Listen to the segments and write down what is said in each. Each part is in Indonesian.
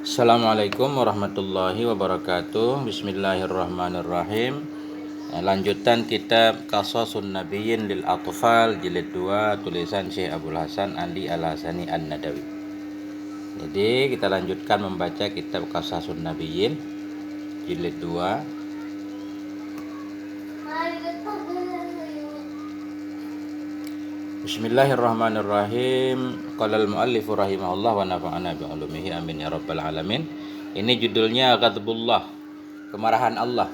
Assalamualaikum warahmatullahi wabarakatuh. Bismillahirrahmanirrahim. Lanjutan kitab Qasasun Nabiyyin lil Atfal jilid 2 tulisan Syekh Abdul Hasan Andi Al-Hasani An-Nadawi. Jadi kita lanjutkan membaca kitab Qasasun Nabiyyin jilid 2. Bismillahirrahmanirrahim. Qala al-muallif rahimahullah wa nafa'ana bi ulumihi amin ya rabbal alamin. Ini judulnya Ghadabullah, kemarahan Allah.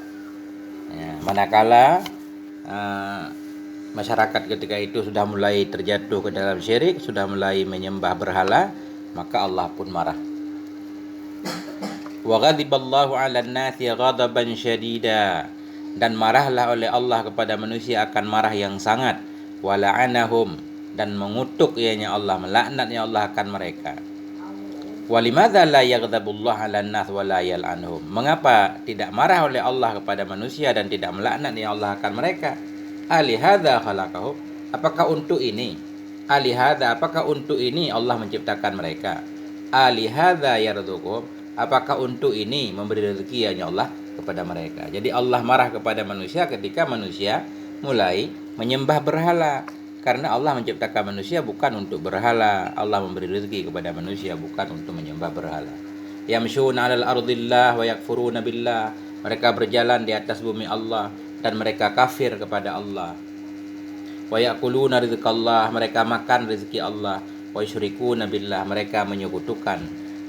Ya, manakala masyarakat ketika itu sudah mulai terjatuh ke dalam syirik, sudah mulai menyembah berhala, maka Allah pun marah. Wa ghadiballahu 'alan nasi ghadaban syadida, dan marahlah oleh Allah kepada manusia akan marah yang sangat. Wa la'anahum, dan mengutuk ianya Allah, melaknatnya Allah akan mereka. Walimadza la yaghdabullah 'alan nas wa la yal'anhum, mengapa tidak marah oleh Allah kepada manusia dan tidak melaknatnya Allah akan mereka? Alihadza khalaqahum, apakah untuk ini? Alihadza, apakah untuk ini Allah menciptakan mereka? Alihadza yarzuquhum, apakah untuk ini memberi rezeki hanya Allah kepada mereka? Jadi Allah marah kepada manusia ketika manusia mulai menyembah berhala, karena Allah menciptakan manusia bukan untuk berhala. Allah memberi rezeki kepada manusia bukan untuk menyembah berhala. Yamshuna 'alal ardillah wa yakfuruna billah, mereka berjalan di atas bumi Allah dan mereka kafir kepada Allah. Wa yaquluna rizqallah, mereka makan rezeki Allah. Wa yusyrikuna billah, mereka menyekutukan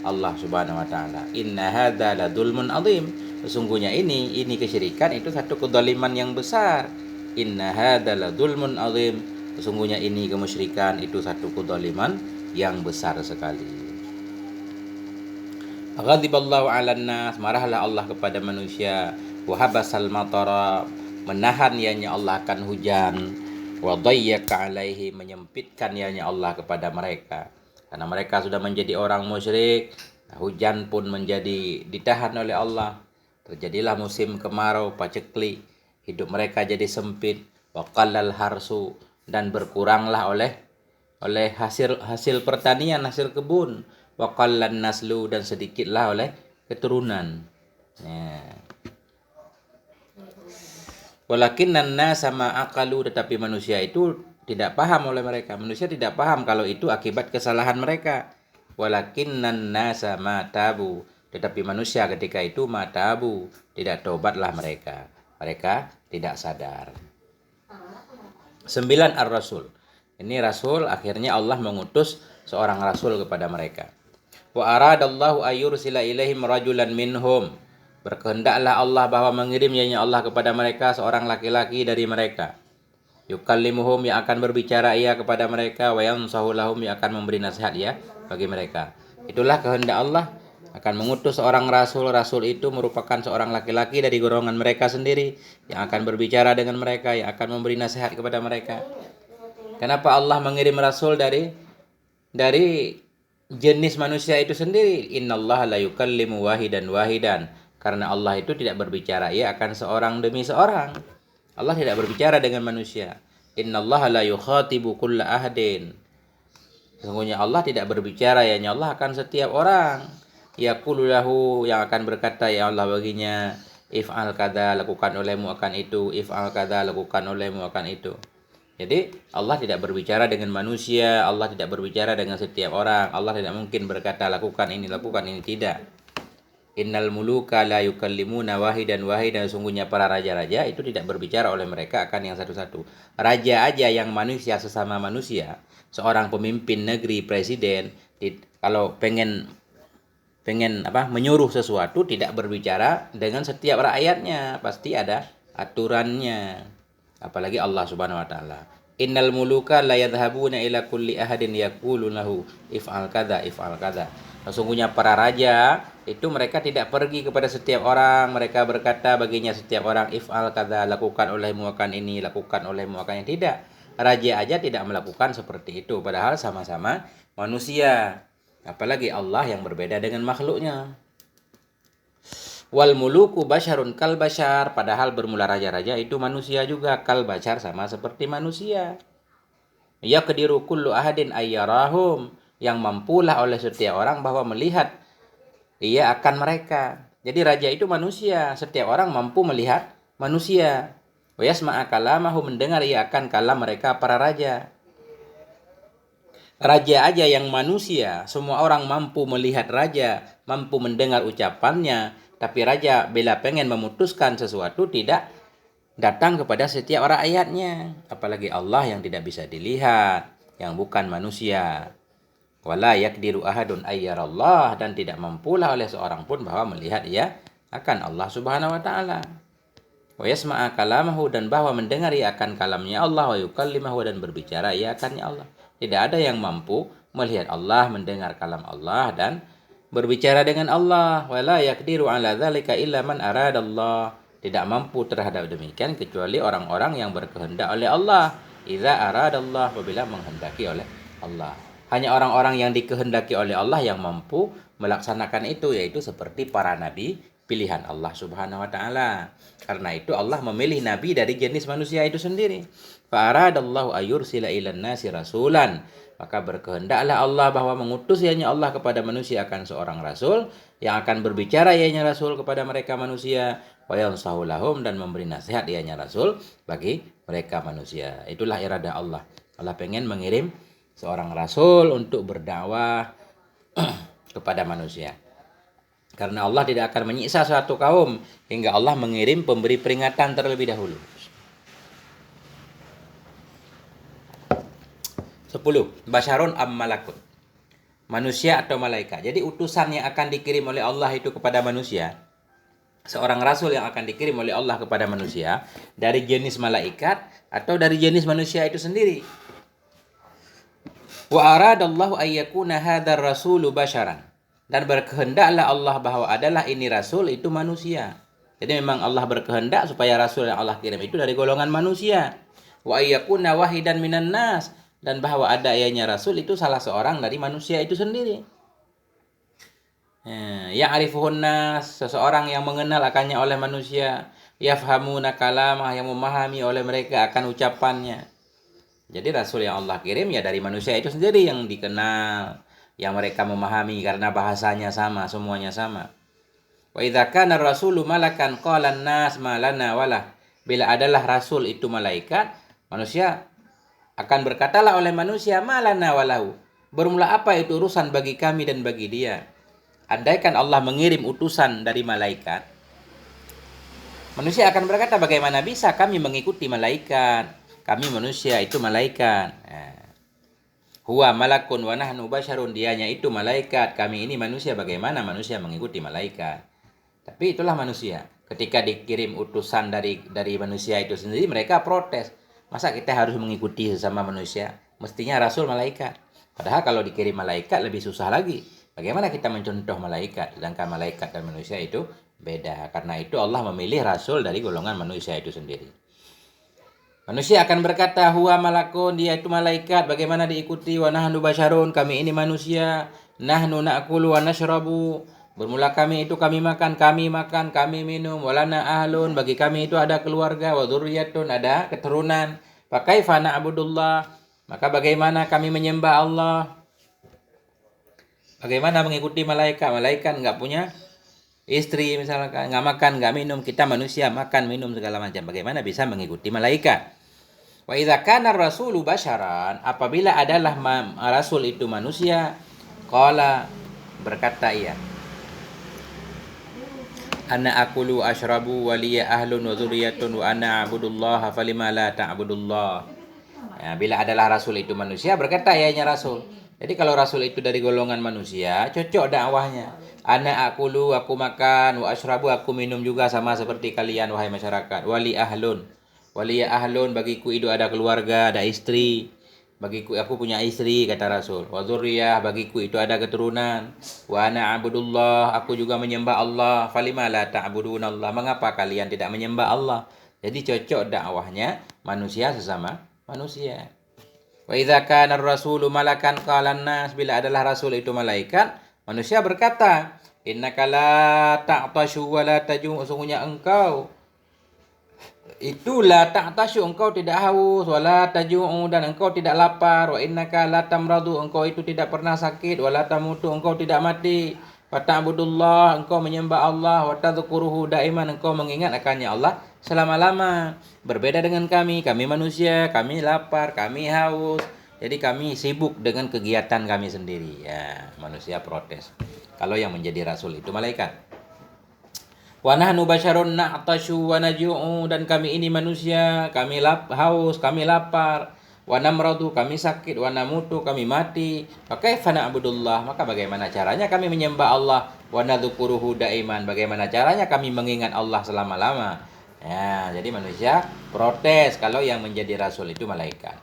Allah Subhanahu wa taala. Inna hadza la dzulmun adzim, sesungguhnya ini kesyirikan itu satu kezaliman yang besar. Inna hadza la dzulmun adzim, sesungguhnya ini kemusyrikan itu satu kezaliman yang besar sekali. Ghadiballahu 'alan nas, marahlah Allah kepada manusia. Wa habasal matara, menahan ianya Allah akan hujan. Wa dayyaka 'alaihi, menyempitkan ianya Allah kepada mereka. Karena mereka sudah menjadi orang musyrik, hujan pun menjadi ditahan oleh Allah. Terjadilah musim kemarau, paceklik, hidup mereka jadi sempit. Wa qallal harsu, dan berkuranglah oleh hasil pertanian, hasil kebun. Wa qallan naslu, dan sedikitlah oleh keturunan. Ya. Walakinnan nasa ma aqalu, tetapi manusia itu tidak paham oleh mereka. Manusia tidak paham kalau itu akibat kesalahan mereka. Walakinnan nasa ma tabu, tetapi manusia ketika itu ma tabu, tidak tobatlah mereka. Mereka tidak sadar. 9 ar-rasul. Ini rasul, akhirnya Allah mengutus seorang rasul kepada mereka. Wa aradallahu ayyursila ilaihim rajulan minhum, berkehendaklah Allah bahwa mengirimnya Allah kepada mereka seorang laki-laki dari mereka. Yukallimuhum, yang akan berbicara ia kepada mereka. Wa yansahu lahum, yang akan memberi nasihat ya bagi mereka. Itulah kehendak Allah, akan mengutus seorang rasul. Rasul itu merupakan seorang laki-laki dari golongan mereka sendiri yang akan berbicara dengan mereka, yang akan memberi nasihat kepada mereka. Kenapa Allah mengirim rasul dari jenis manusia itu sendiri? Innallaha la yukallimu wahidan, karena Allah itu tidak berbicara ia akan seorang demi seorang. Allah tidak berbicara dengan manusia. Innallaha la yukhatibu kulla ahadin, sesungguhnya Allah tidak berbicara ya Allah akan setiap orang. Yaqulu lahu, yang akan berkata ya Allah baginya, if'al kadza, lakukan olehmu akan itu, if'al kadza, lakukan olehmu akan itu. Jadi Allah tidak berbicara dengan manusia, Allah tidak berbicara dengan setiap orang. Allah tidak mungkin berkata lakukan ini, tidak. Innal muluka la yukallimuna wahidan, sungguhnya para raja-raja itu tidak berbicara oleh mereka akan yang satu-satu. Raja aja yang manusia, sesama manusia, seorang pemimpin negeri, presiden, kalau pengen menyuruh sesuatu tidak berbicara dengan setiap rakyatnya, pasti ada aturannya. Apalagi Allah Subhanahu wa taala. Innal muluka la yadhhabuna ila kulli ahadin yaqulu lahu if'al kadza, if'al kadza. Sesungguhnya para raja itu mereka tidak pergi kepada setiap orang, mereka berkata baginya setiap orang if'al kadza, lakukan olehmu akan ini, lakukan olehmu akan yang tidak. Raja aja tidak melakukan seperti itu, padahal sama-sama manusia. Apalagi Allah yang berbeda dengan makhluknya. Wal muluku basyarun kal basyar, padahal bermula raja-raja itu manusia juga, kal basyar, sama seperti manusia. Yaqdiru kullu ahadin ayyarahum, yang mampulah oleh setiap orang bahwa melihat ia akan mereka. Jadi raja itu manusia, setiap orang mampu melihat manusia. Wa yasma'a kalamahu, mendengar ia akan kalam mereka para raja. Raja aja yang manusia, semua orang mampu melihat raja, mampu mendengar ucapannya, tapi raja bila pengen memutuskan sesuatu tidak datang kepada setiap rakyatnya, apalagi Allah yang tidak bisa dilihat, yang bukan manusia. Wala yakdiru ahadun ayyarallah, dan tidak mampulah oleh seorang pun bahwa melihat ia akan Allah Subhanahu wa taala. Wa yasma'a kalamahu, dan bahwa mendengar ia akan kalamnya Allah, wa yukallimahu, dan berbicara ia akannya Allah. Tidak ada yang mampu melihat Allah, mendengar kalam Allah, dan berbicara dengan Allah. Wala yakdiru ala dzalika illa man aradallah. Tidak mampu terhadap demikian kecuali orang-orang yang berkehendak oleh Allah. Idza aradallah, apabila menghendaki oleh Allah. Hanya orang-orang yang dikehendaki oleh Allah yang mampu melaksanakan itu, yaitu seperti para nabi pilihan Allah Subhanahu wa taala. Karena itu Allah memilih nabi dari jenis manusia itu sendiri. Fa aradallahu ayursila ilan nasi rasulan. Maka berkehendaklah Allah bahwa mengutus ianya Allah kepada manusia akan seorang rasul yang akan berbicara ianya rasul kepada mereka manusia, wa yansahu lahum, dan memberi nasihat ianya rasul bagi mereka manusia. Itulah iradah Allah. Allah pengen mengirim seorang rasul untuk berdakwah kepada manusia. Karena Allah tidak akan menyiksa suatu kaum hingga Allah mengirim pemberi peringatan terlebih dahulu. 10. Basyarun am malakun. Manusia atau malaikat. Jadi utusan yang akan dikirim oleh Allah itu kepada manusia, seorang rasul yang akan dikirim oleh Allah kepada manusia, dari jenis malaikat atau dari jenis manusia itu sendiri. Wa aradallahu ayyakuna hadzal rasulu basyaran. Dan berkehendaklah Allah bahwa adalah ini rasul itu manusia. Jadi memang Allah berkehendak supaya rasul yang Allah kirim itu dari golongan manusia. Wa ayyakuna wahidan minan nas, dan bahwa ada ianya rasul itu salah seorang dari manusia itu sendiri. Ya'rifuhun nas, seseorang yang mengenal akannya oleh manusia. Yafhamuna kalamah, yang memahami oleh mereka akan ucapannya. Jadi rasul yang Allah kirim ya dari manusia itu sendiri yang dikenal, yang mereka memahami karena bahasanya sama, semuanya sama. Wa idza kana rasulu malakan qala an-nas ma lana wala. Bila adalah rasul itu malaikat, manusia akan berkatalah oleh manusia, ma lana walahu. Bermula apa itu urusan bagi kami dan bagi dia. Andaikan Allah mengirim utusan dari malaikat, manusia akan berkata, bagaimana bisa kami mengikuti malaikat? Kami manusia, itu malaikat. Huwa malakun wa nahnu basyarun, dianya itu malaikat, kami ini manusia, bagaimana manusia mengikuti malaikat? Tapi itulah manusia. Ketika dikirim utusan dari manusia itu sendiri, mereka protes. Masa kita harus mengikuti sesama manusia? Mestinya rasul malaikat. Padahal kalau dikirim malaikat lebih susah lagi. Bagaimana kita mencontoh malaikat? Sedangkan malaikat dan manusia itu beda. Karena itu Allah memilih rasul dari golongan manusia itu sendiri. Manusia akan berkata, huwa malakun, dia itu malaikat, bagaimana diikuti? Wa nahnu basyarun, kami ini manusia. Nahnu na'kulu wa nashrabu. Bermula kami itu kami makan, kami minum. Walana ahlun, bagi kami itu ada keluarga. Wa dzurriyyatun, ada keturunan. Fa kaifa na'budullah, maka bagaimana kami menyembah Allah? Bagaimana mengikuti malaikat? Malaikat enggak punya istri misalkan, enggak makan, enggak minum. Kita manusia makan, minum segala macam. Bagaimana bisa mengikuti malaikat? Wa idza kana rasulu basyaran, apabila adalah rasul itu manusia, qala, berkata ia, ana akulu ashrabu waliya ahlun wa dzurriyyatun wa ana a'budullaha falima la ta'budullah. Ya, bila adalah rasul itu manusia, berkata ianya rasul. Jadi kalau rasul itu dari golongan manusia, cocok dakwahnya. Ana akulu, aku makan, wa ashrabu, aku minum juga sama seperti kalian wahai masyarakat. Wali ahlun, waliya ahlun, bagiku itu ada keluarga, ada istri. Bagiku, aku punya istri, kata Rasul. Wa dzurriyyah, bagiku itu ada keturunan. Wa ana abudullah, aku juga menyembah Allah. Falima la ta'budunallah, mengapa kalian tidak menyembah Allah? Jadi cocok dakwahnya manusia sesama manusia. Wa idza kana ar-rasulu malakan qala an-nas, bila adalah rasul itu malaikat, manusia berkata, innaka la ta'tashu wa la tajum, sungguhnya engkau itulah ta'tasyu, engkau tidak haus, wala taju'u, dan engkau tidak lapar, wa innaka la tamradu, engkau itu tidak pernah sakit, wala tamutu, engkau tidak mati. Wa ta'budullah, engkau menyembah Allah, wa tadhkuruhu daiman, engkau mengingat akannya Allah selama-lama. Berbeda dengan kami manusia, kami lapar, kami haus. Jadi kami sibuk dengan kegiatan kami sendiri. Ya, manusia protes. Kalau yang menjadi rasul itu malaikat. Wa nahnu basyarun na'tasyu wa naj'u, dan kami ini manusia, kami haus, kami lapar. Wa namradu, kami sakit, wa namutu, kami mati. Maka kaifa na'budullah, maka bagaimana caranya kami menyembah Allah, wa nadzukuruhu daiman, bagaimana caranya kami mengingat Allah selama-lama. Ya, jadi manusia protes kalau yang menjadi rasul itu malaikat.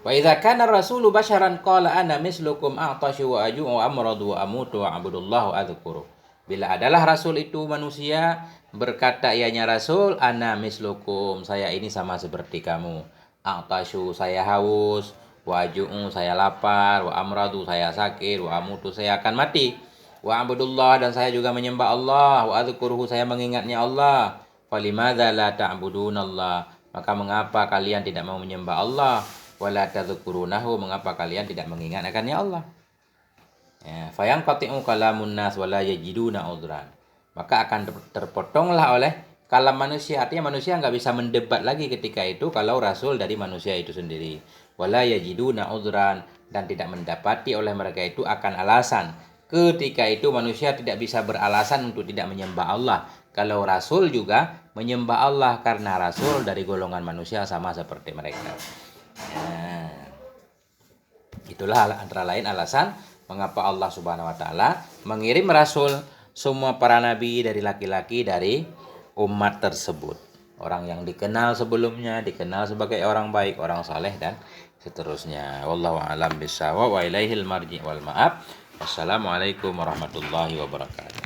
Wa idza kana rasulu basyaran qala ana mislukum a'tasyu wa aju'u wa amradu wa amutu wa abudullah wa adzkuru. Bila adalah rasul itu manusia, berkata ianya rasul, ana mislukum, saya ini sama seperti kamu. A'tasyu, saya haus, wa aju'u, saya lapar, wa amradu, saya sakit, wa amutu, saya akan mati. Wa abudullah, dan saya juga menyembah Allah, wa adzkuruhu, saya mengingatnya Allah. Falimadza la ta'budunallah, maka mengapa kalian tidak mau menyembah Allah? Wala tadhkurunahu, mengapa kalian tidak mengingat akannya Allah? Ya, fayang qati'u kalamun nas wala yajiduna udran, maka akan terpotonglah oleh kalam manusia. Artinya manusia nggak bisa mendebat lagi ketika itu kalau rasul dari manusia itu sendiri. Wala yajiduna udran, dan tidak mendapati oleh mereka itu akan alasan. Ketika itu manusia tidak bisa beralasan untuk tidak menyembah Allah kalau rasul juga menyembah Allah, karena rasul dari golongan manusia sama seperti mereka. Nah, itulah antara lain alasan mengapa Allah Subhanahu wa taala mengirim rasul semua para nabi dari laki-laki dari umat tersebut. Orang yang dikenal sebelumnya, dikenal sebagai orang baik, orang saleh, dan seterusnya. Wallahu a'lam bishawab wa ilaihil marji wal ma'ab. Wassalamualaikum warahmatullahi wabarakatuh.